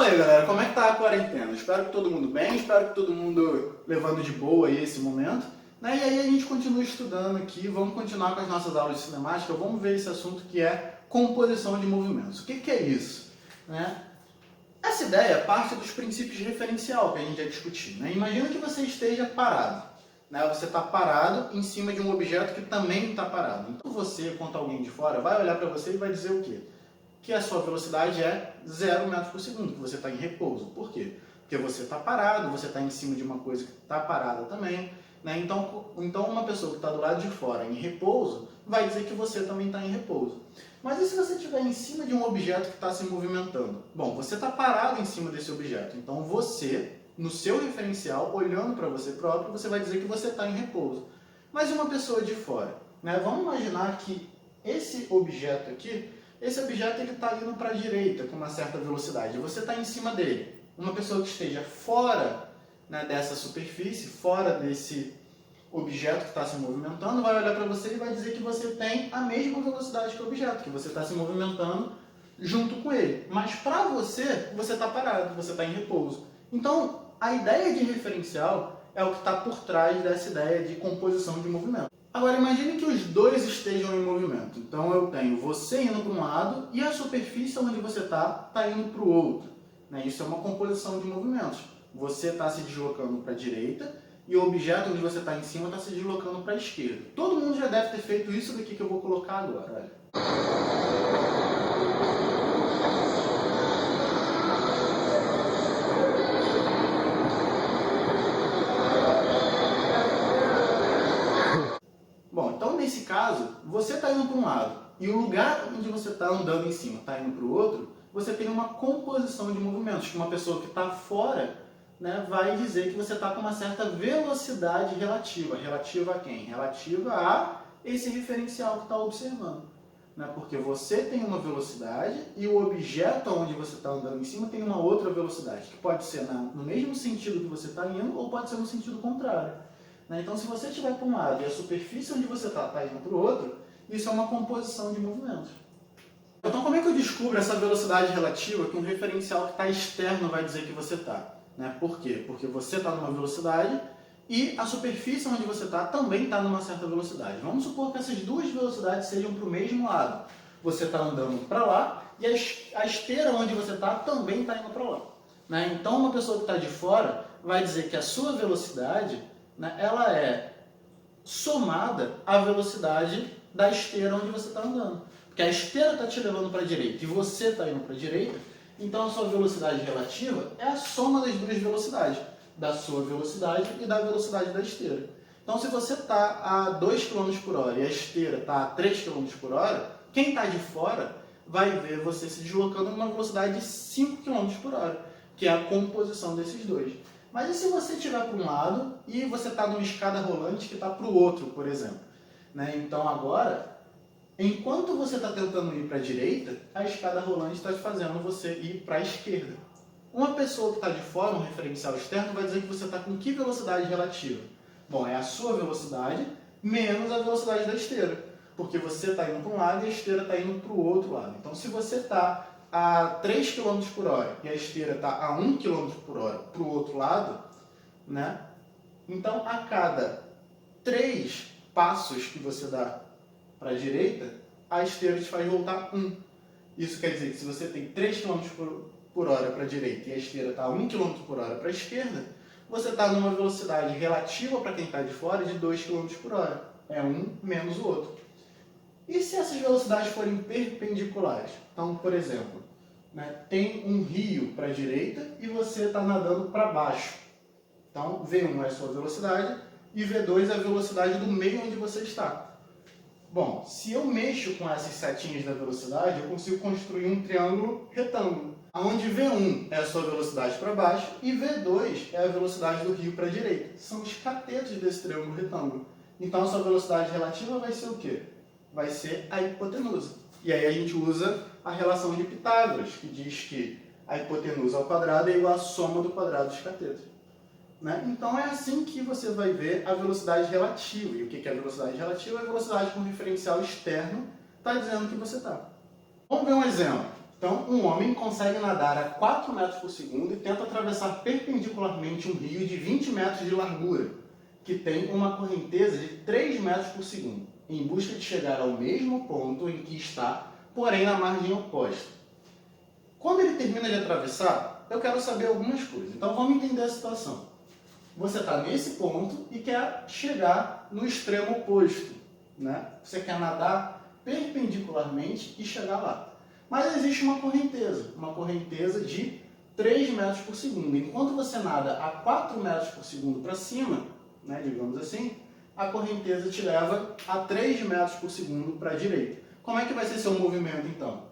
aí, galera, como é que tá a quarentena? Espero que todo mundo bem, espero que todo mundo levando de boa aí esse momento. Né? E aí a gente continua estudando aqui, vamos continuar com as nossas aulas de cinemática, vamos ver esse assunto que é composição de movimentos. O que é isso? Né? Essa ideia parte dos princípios de referencial que a gente já discutiu. Né? Imagina que você esteja parado. Né? Você está parado em cima de um objeto que também está parado. Então você, quanto alguém de fora, vai olhar para você e vai dizer o quê? Que a sua velocidade é 0 metros por segundo, que você está em repouso. Por quê? Porque você está parado, você está em cima de uma coisa que está parada também. Né? Então uma pessoa que está do lado de fora em repouso vai dizer que você também está em repouso. Mas e se você estiver em cima de um objeto que está se movimentando? Bom, você está parado em cima desse objeto, então você, no seu referencial, olhando para você próprio, você vai dizer que você está em repouso. Mas e uma pessoa de fora? Né? Vamos imaginar que esse objeto aqui, esse objeto está indo para a direita com uma certa velocidade, e você está em cima dele. Uma pessoa que esteja fora, né, dessa superfície, fora desse objeto que está se movimentando, vai olhar para você e vai dizer que você tem a mesma velocidade que o objeto, que você está se movimentando junto com ele. Mas para você, você está parado, você está em repouso. Então, a ideia de referencial é o que está por trás dessa ideia de composição de movimento. Agora, imagine que os dois estejam em movimento. Então, eu tenho você indo para um lado e a superfície onde você está indo para o outro. Né? Isso é uma composição de movimentos. Você está se deslocando para a direita e o objeto onde você está em cima está se deslocando para a esquerda. Todo mundo já deve ter feito isso daqui que eu vou colocar agora. Olha. Bom, então nesse caso, você está indo para um lado e o lugar onde você está andando em cima está indo para o outro, você tem uma composição de movimentos, que uma pessoa que está fora, né, vai dizer que você está com uma certa velocidade relativa. Relativa a quem? Relativa a esse referencial que está observando. Né? Porque você tem uma velocidade e o objeto onde você está andando em cima tem uma outra velocidade, que pode ser no mesmo sentido que você está indo ou pode ser no sentido contrário. Né? Então, se você estiver para um lado e a superfície onde você está indo para o outro, isso é uma composição de movimentos. Então, como é que eu descubro essa velocidade relativa que um referencial que está externo vai dizer que você está? Né? Por quê? Porque você está numa velocidade e a superfície onde você está também está numa certa velocidade. Vamos supor que essas duas velocidades sejam para o mesmo lado. Você está andando para lá e a esteira onde você está também está indo para lá. Né? Então, uma pessoa que está de fora vai dizer que a sua velocidade, né, ela é somada à velocidade da esteira onde você está andando. Porque a esteira está te levando para a direita e você está indo para a direita, então a sua velocidade relativa é a soma das duas velocidades, da sua velocidade e da velocidade da esteira. Então, se você está a 2 km por hora e a esteira está a 3 km por hora, quem está de fora vai ver você se deslocando numa velocidade de 5 km por hora, que é a composição desses dois. Mas e se você estiver para um lado e você está numa escada rolante que está para o outro, por exemplo? Né? Então, agora, enquanto você está tentando ir para a direita, a escada rolante está fazendo você ir para a esquerda. Uma pessoa que está de fora, um referencial externo, vai dizer que você está com que velocidade relativa? Bom, é a sua velocidade menos a velocidade da esteira. Porque você está indo para um lado e a esteira está indo para o outro lado. Então, se você está a 3 km por hora e a esteira está a 1 km por hora para o outro lado, né? Então, a cada 3 passos que você dá para a direita, a esteira te faz voltar 1. Isso quer dizer que se você tem 3 km por hora para a direita e a esteira está a 1 km por hora para a esquerda, você está numa velocidade relativa para quem está de fora de 2 km por hora. É um menos o outro. E se essas velocidades forem perpendiculares? Então, por exemplo, né, tem um rio para a direita e você está nadando para baixo. Então, V1 é a sua velocidade e V2 é a velocidade do meio onde você está. Bom, se eu mexo com essas setinhas da velocidade, eu consigo construir um triângulo retângulo, onde V1 é a sua velocidade para baixo e V2 é a velocidade do rio para a direita. São os catetos desse triângulo retângulo. Então, a sua velocidade relativa vai ser o quê? Vai ser a hipotenusa. E aí a gente usa a relação de Pitágoras, que diz que a hipotenusa ao quadrado é igual à soma do quadrado dos catetos. Né? Então é assim que você vai ver a velocidade relativa. E o que é a velocidade relativa? É a velocidade com referencial externo está dizendo que você está. Vamos ver um exemplo. Então, um homem consegue nadar a 4 metros por segundo e tenta atravessar perpendicularmente um rio de 20 metros de largura, que tem uma correnteza de 3 metros por segundo, em busca de chegar ao mesmo ponto em que está, porém na margem oposta. Quando ele termina de atravessar, eu quero saber algumas coisas. Então, vamos entender a situação. Você está nesse ponto e quer chegar no extremo oposto, né? Você quer nadar perpendicularmente e chegar lá. Mas existe uma correnteza de 3 metros por segundo. Enquanto você nada a 4 metros por segundo para cima, né, digamos assim, a correnteza te leva a 3 metros por segundo para a direita. Como é que vai ser seu movimento, então?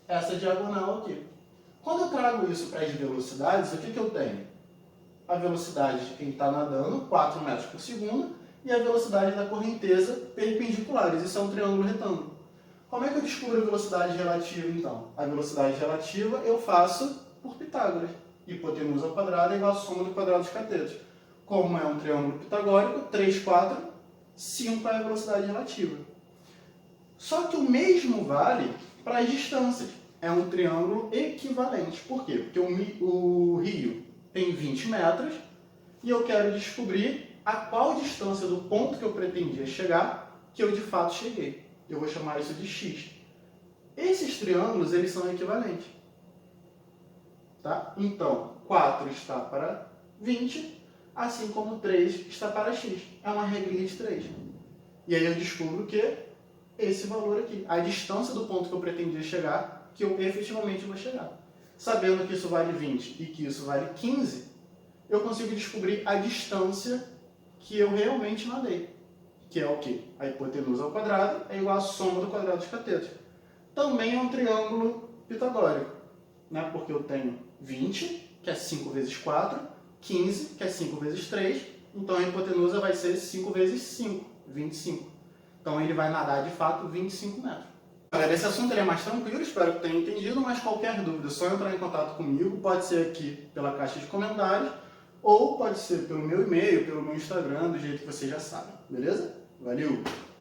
Essa diagonal aqui. Quando eu trago isso para as velocidades, o que eu tenho? A velocidade de quem está nadando, 4 metros por segundo, e a velocidade da correnteza perpendiculares. Isso é um triângulo retângulo. Como é que eu descubro a velocidade relativa, então? A velocidade relativa eu faço por Pitágoras. Hipotenusa ao quadrado é igual a soma do quadrado dos catetos. Como é um triângulo pitagórico, 3, 4, 5 é a velocidade relativa. Só que o mesmo vale para as distâncias. É um triângulo equivalente. Por quê? Porque o rio tem 20 metros e eu quero descobrir a qual distância do ponto que eu pretendia chegar que eu de fato cheguei. Eu vou chamar isso de x. Esses triângulos, eles são equivalentes. Tá? Então, 4 está para 20, assim como 3 está para x. É uma regrinha de 3. E aí eu descubro que esse valor aqui, a distância do ponto que eu pretendia chegar, que eu efetivamente vou chegar. Sabendo que isso vale 20 e que isso vale 15, eu consigo descobrir a distância que eu realmente nadei. Que é o quê? A hipotenusa ao quadrado é igual à soma do quadrado dos catetos. Também é um triângulo pitagórico, né? Porque eu tenho 20, que é 5 vezes 4, 15, que é 5 vezes 3, então a hipotenusa vai ser 5 vezes 5, 25. Então ele vai nadar de fato 25 metros. Galera, esse assunto é mais tranquilo, espero que tenham entendido, mas qualquer dúvida é só entrar em contato comigo, pode ser aqui pela caixa de comentários, ou pode ser pelo meu e-mail, pelo meu Instagram, do jeito que vocês já sabem, beleza? Valeu!